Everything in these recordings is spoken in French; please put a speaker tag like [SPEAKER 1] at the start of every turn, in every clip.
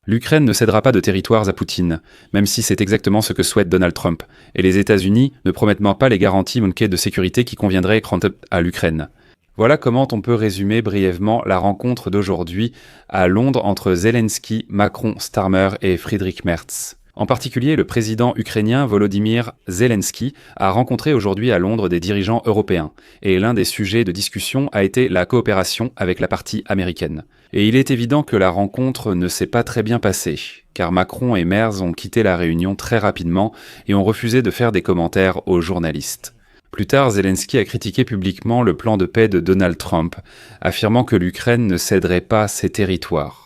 [SPEAKER 1] L'Ukraine ne cédera pas de territoires à Poutine, même si c'est exactement ce que souhaite Donald Trump, et les États-Unis ne promettent pas les garanties manquées de sécurité qui conviendraient à l'Ukraine. Voilà comment on peut résumer brièvement la rencontre d'aujourd'hui à Londres entre Zelensky, Macron, Starmer et Friedrich Merz. En particulier, le président ukrainien Volodymyr Zelensky a rencontré aujourd'hui à Londres des dirigeants européens, et l'un des sujets de discussion a été la coopération avec la partie américaine. Et il est évident que la rencontre ne s'est pas très bien passée, car Macron et Merz ont quitté la réunion très rapidement et ont refusé de faire des commentaires aux journalistes. Plus tard, Zelensky a critiqué publiquement le plan de paix de Donald Trump, affirmant que l'Ukraine ne céderait pas ses territoires.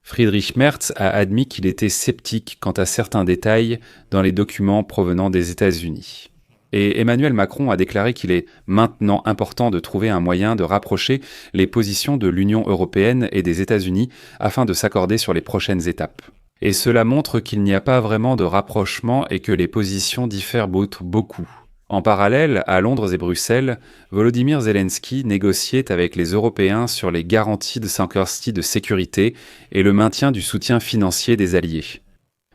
[SPEAKER 1] Friedrich Merz a admis qu'il était sceptique quant à certains détails dans les documents provenant des États-Unis. Et Emmanuel Macron a déclaré qu'il est maintenant important de trouver un moyen de rapprocher les positions de l'Union européenne et des États-Unis afin de s'accorder sur les prochaines étapes. Et cela montre qu'il n'y a pas vraiment de rapprochement et que les positions diffèrent beaucoup. En parallèle, à Londres et Bruxelles, Volodymyr Zelensky négociait avec les Européens sur les garanties de sécurité et le maintien du soutien financier des alliés.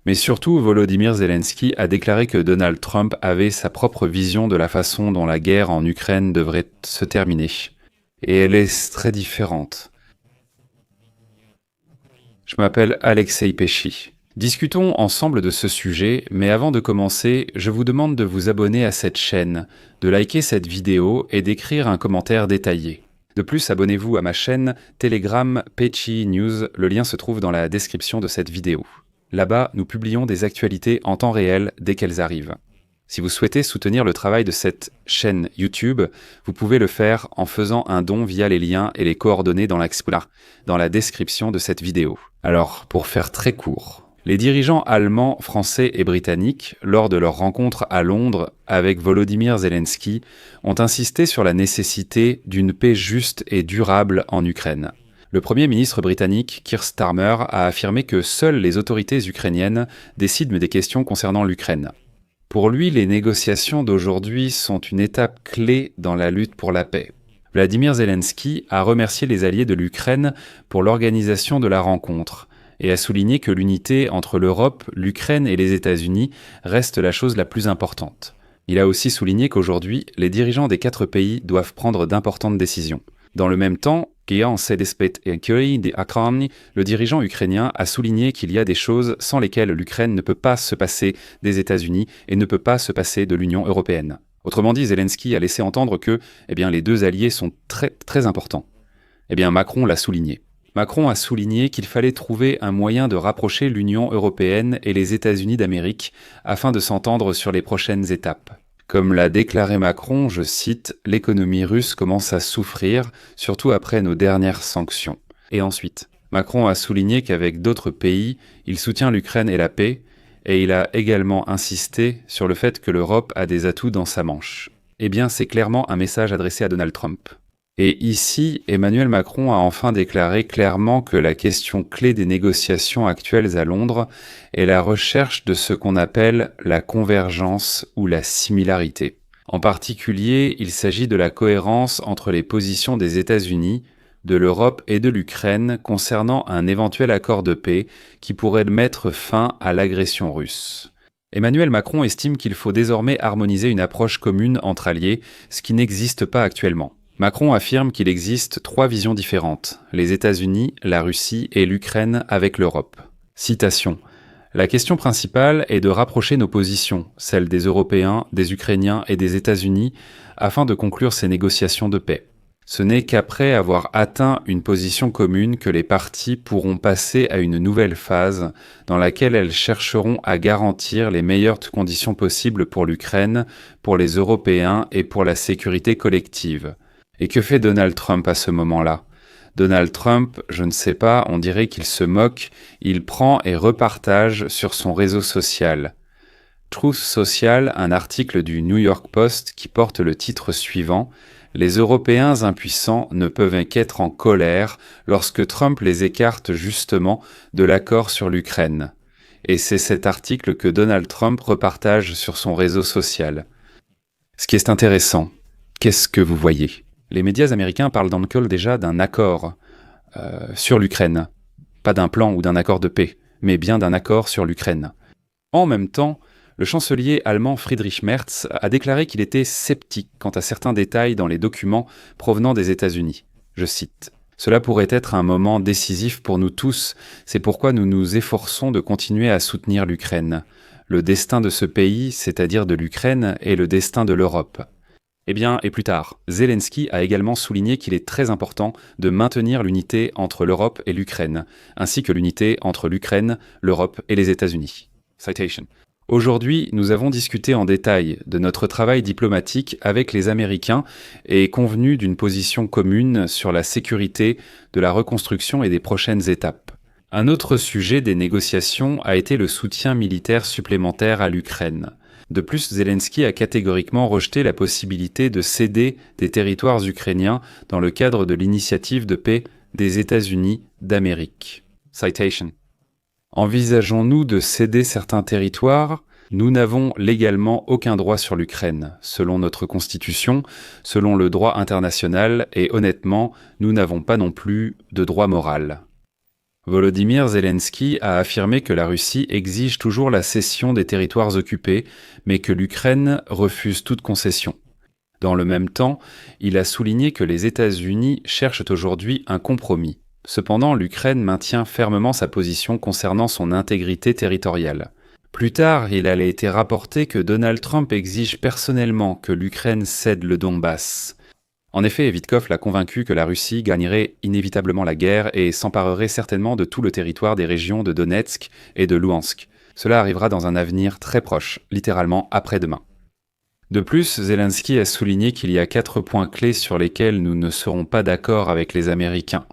[SPEAKER 1] Mais surtout, Volodymyr Zelensky a déclaré que Donald Trump avait sa propre vision de la façon dont la guerre en Ukraine devrait se terminer. Et elle est très différente. Je m'appelle Alexei Pesci. Discutons ensemble de ce sujet, mais avant de commencer, je vous demande de vous abonner à cette chaîne, de liker cette vidéo et d'écrire un commentaire détaillé. De plus, abonnez-vous à ma chaîne Telegram Pesci News, le lien se trouve dans la description de cette vidéo. Là-bas, nous publions des actualités en temps réel dès qu'elles arrivent. Si vous souhaitez soutenir le travail de cette chaîne YouTube, vous pouvez le faire en faisant un don via les liens et les coordonnées dans la description de cette vidéo. Alors, pour faire très court, les dirigeants allemands, français et britanniques, lors de leur rencontre à Londres avec Volodymyr Zelensky, ont insisté sur la nécessité d'une paix juste et durable en Ukraine. Le Premier ministre britannique, Keir Starmer, a affirmé que seules les autorités ukrainiennes décident des questions concernant l'Ukraine. Pour lui, les négociations d'aujourd'hui sont une étape clé dans la lutte pour la paix. Vladimir Zelensky a remercié les alliés de l'Ukraine pour l'organisation de la rencontre et a souligné que l'unité entre l'Europe, l'Ukraine et les États-Unis reste la chose la plus importante. Il a aussi souligné qu'aujourd'hui, les dirigeants des 4 pays doivent prendre d'importantes décisions. Dans le même temps, le dirigeant ukrainien a souligné qu'il y a des choses sans lesquelles l'Ukraine ne peut pas se passer des États-Unis et ne peut pas se passer de l'Union européenne. Autrement dit, Zelensky a laissé entendre que les deux alliés sont très importants. Macron l'a souligné. Macron a souligné qu'il fallait trouver un moyen de rapprocher l'Union européenne et les États-Unis d'Amérique afin de s'entendre sur les prochaines étapes. Comme l'a déclaré Macron, je cite, « L'économie russe commence à souffrir, surtout après nos dernières sanctions ». Et ensuite, Macron a souligné qu'avec d'autres pays, il soutient l'Ukraine et la paix, et il a également insisté sur le fait que l'Europe a des atouts dans sa manche. C'est clairement un message adressé à Donald Trump. Et ici, Emmanuel Macron a enfin déclaré clairement que la question clé des négociations actuelles à Londres est la recherche de ce qu'on appelle la convergence ou la similarité. En particulier, il s'agit de la cohérence entre les positions des États-Unis, de l'Europe et de l'Ukraine concernant un éventuel accord de paix qui pourrait mettre fin à l'agression russe. Emmanuel Macron estime qu'il faut désormais harmoniser une approche commune entre alliés, ce qui n'existe pas actuellement. Macron affirme qu'il existe 3 visions différentes, les États-Unis, la Russie et l'Ukraine avec l'Europe. Citation. « La question principale est de rapprocher nos positions, celles des Européens, des Ukrainiens et des États-Unis, afin de conclure ces négociations de paix. Ce n'est qu'après avoir atteint une position commune que les parties pourront passer à une nouvelle phase dans laquelle elles chercheront à garantir les meilleures conditions possibles pour l'Ukraine, pour les Européens et pour la sécurité collective. » Et que fait Donald Trump à ce moment-là ? Donald Trump, je ne sais pas, on dirait qu'il se moque, il prend et repartage sur son réseau social. Truth Social, un article du New York Post qui porte le titre suivant « Les Européens impuissants ne peuvent qu'être en colère lorsque Trump les écarte justement de l'accord sur l'Ukraine. » Et c'est cet article que Donald Trump repartage sur son réseau social. Ce qui est intéressant, qu'est-ce que vous voyez ? Les médias américains parlent déjà d'un accord sur l'Ukraine, pas d'un plan ou d'un accord de paix, mais bien d'un accord sur l'Ukraine. En même temps, le chancelier allemand Friedrich Merz a déclaré qu'il était sceptique quant à certains détails dans les documents provenant des États-Unis. Je cite. « Cela pourrait être un moment décisif pour nous tous, c'est pourquoi nous nous efforçons de continuer à soutenir l'Ukraine. Le destin de ce pays, c'est-à-dire de l'Ukraine, est le destin de l'Europe. » Eh bien, et plus tard, Zelensky a également souligné qu'il est très important de maintenir l'unité entre l'Europe et l'Ukraine, ainsi que l'unité entre l'Ukraine, l'Europe et les États-Unis. Citation. Aujourd'hui, nous avons discuté en détail de notre travail diplomatique avec les Américains et convenu d'une position commune sur la sécurité, de la reconstruction et des prochaines étapes. Un autre sujet des négociations a été le soutien militaire supplémentaire à l'Ukraine. De plus, Zelensky a catégoriquement rejeté la possibilité de céder des territoires ukrainiens dans le cadre de l'initiative de paix des États-Unis d'Amérique. Citation. Envisageons-nous de céder certains territoires ? Nous n'avons légalement aucun droit sur l'Ukraine, selon notre constitution, selon le droit international, et honnêtement, nous n'avons pas non plus de droit moral. Volodymyr Zelensky a affirmé que la Russie exige toujours la cession des territoires occupés, mais que l'Ukraine refuse toute concession. Dans le même temps, il a souligné que les États-Unis cherchent aujourd'hui un compromis. Cependant, l'Ukraine maintient fermement sa position concernant son intégrité territoriale. Plus tard, il a été rapporté que Donald Trump exige personnellement que l'Ukraine cède le Donbass. En effet, Vitkov l'a convaincu que la Russie gagnerait inévitablement la guerre et s'emparerait certainement de tout le territoire des régions de Donetsk et de Louhansk. Cela arrivera dans un avenir très proche, littéralement après-demain. De plus, Zelensky a souligné qu'il y a 4 points clés sur lesquels nous ne serons pas d'accord avec les Américains.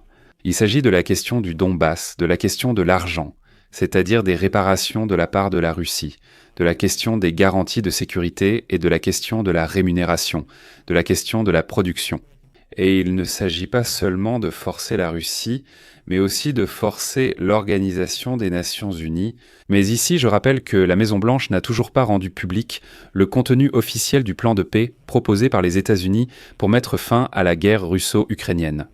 [SPEAKER 1] Il s'agit de la question du Donbass, de la question de l'argent, c'est-à-dire des réparations de la part de la Russie, de la question des garanties de sécurité et de la question de la rémunération, de la question de la production. Et il ne s'agit pas seulement de forcer la Russie, mais aussi de forcer l'Organisation des Nations Unies. Mais ici, je rappelle que la Maison-Blanche n'a toujours pas rendu public le contenu officiel du plan de paix proposé par les États-Unis pour mettre fin à la guerre russo-ukrainienne.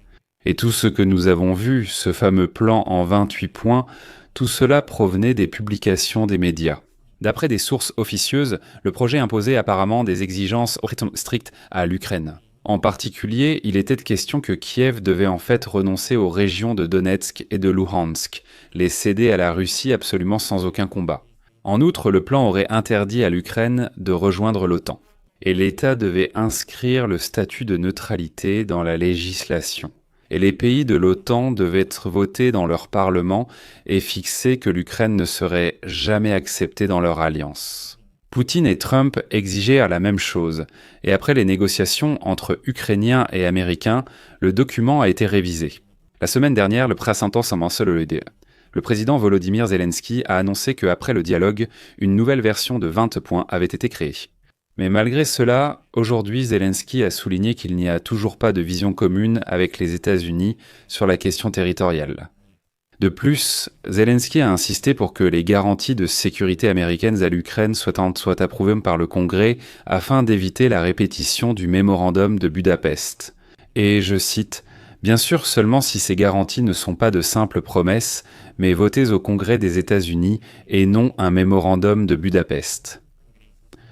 [SPEAKER 1] Et tout ce que nous avons vu, ce fameux plan en 28 points, tout cela provenait des publications des médias. D'après des sources officieuses, le projet imposait apparemment des exigences strictes à l'Ukraine. En particulier, il était question que Kiev devait en fait renoncer aux régions de Donetsk et de Louhansk, les céder à la Russie absolument sans aucun combat. En outre, le plan aurait interdit à l'Ukraine de rejoindre l'OTAN. Et l'État devait inscrire le statut de neutralité dans la législation. Et les pays de l'OTAN devaient être votés dans leur parlement et fixer que l'Ukraine ne serait jamais acceptée dans leur alliance. Poutine et Trump exigeaient la même chose, et après les négociations entre Ukrainiens et Américains, le document a été révisé. La semaine dernière, le président Volodymyr Zelensky a annoncé qu'après le dialogue, une nouvelle version de 20 points avait été créée. Mais malgré cela, aujourd'hui, Zelensky a souligné qu'il n'y a toujours pas de vision commune avec les États-Unis sur la question territoriale. De plus, Zelensky a insisté pour que les garanties de sécurité américaines à l'Ukraine soient approuvées par le Congrès afin d'éviter la répétition du mémorandum de Budapest. Et je cite, « Bien sûr seulement si ces garanties ne sont pas de simples promesses, mais votées au Congrès des États-Unis et non un mémorandum de Budapest. »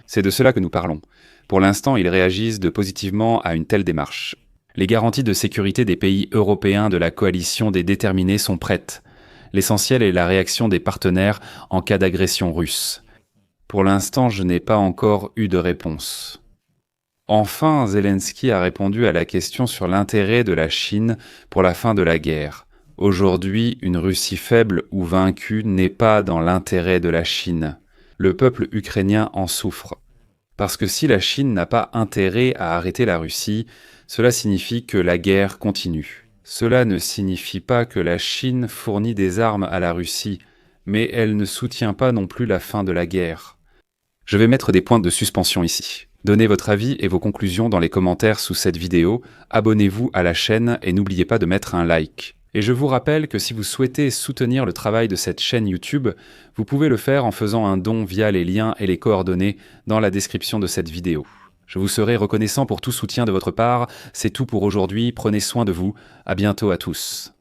[SPEAKER 1] C'est de cela que nous parlons. Pour l'instant, ils réagissent positivement à une telle démarche. Les garanties de sécurité des pays européens de la coalition des déterminés sont prêtes. L'essentiel est la réaction des partenaires en cas d'agression russe. Pour l'instant, je n'ai pas encore eu de réponse. Enfin, Zelensky a répondu à la question sur l'intérêt de la Chine pour la fin de la guerre. Aujourd'hui, une Russie faible ou vaincue n'est pas dans l'intérêt de la Chine. Le peuple ukrainien en souffre. Parce que si la Chine n'a pas intérêt à arrêter la Russie, cela signifie que la guerre continue. Cela ne signifie pas que la Chine fournit des armes à la Russie, mais elle ne soutient pas non plus la fin de la guerre. Je vais mettre des points de suspension ici. Donnez votre avis et vos conclusions dans les commentaires sous cette vidéo, abonnez-vous à la chaîne et n'oubliez pas de mettre un like. Et je vous rappelle que si vous souhaitez soutenir le travail de cette chaîne YouTube, vous pouvez le faire en faisant un don via les liens et les coordonnées dans la description de cette vidéo. Je vous serai reconnaissant pour tout soutien de votre part. C'est tout pour aujourd'hui. Prenez soin de vous. À bientôt à tous.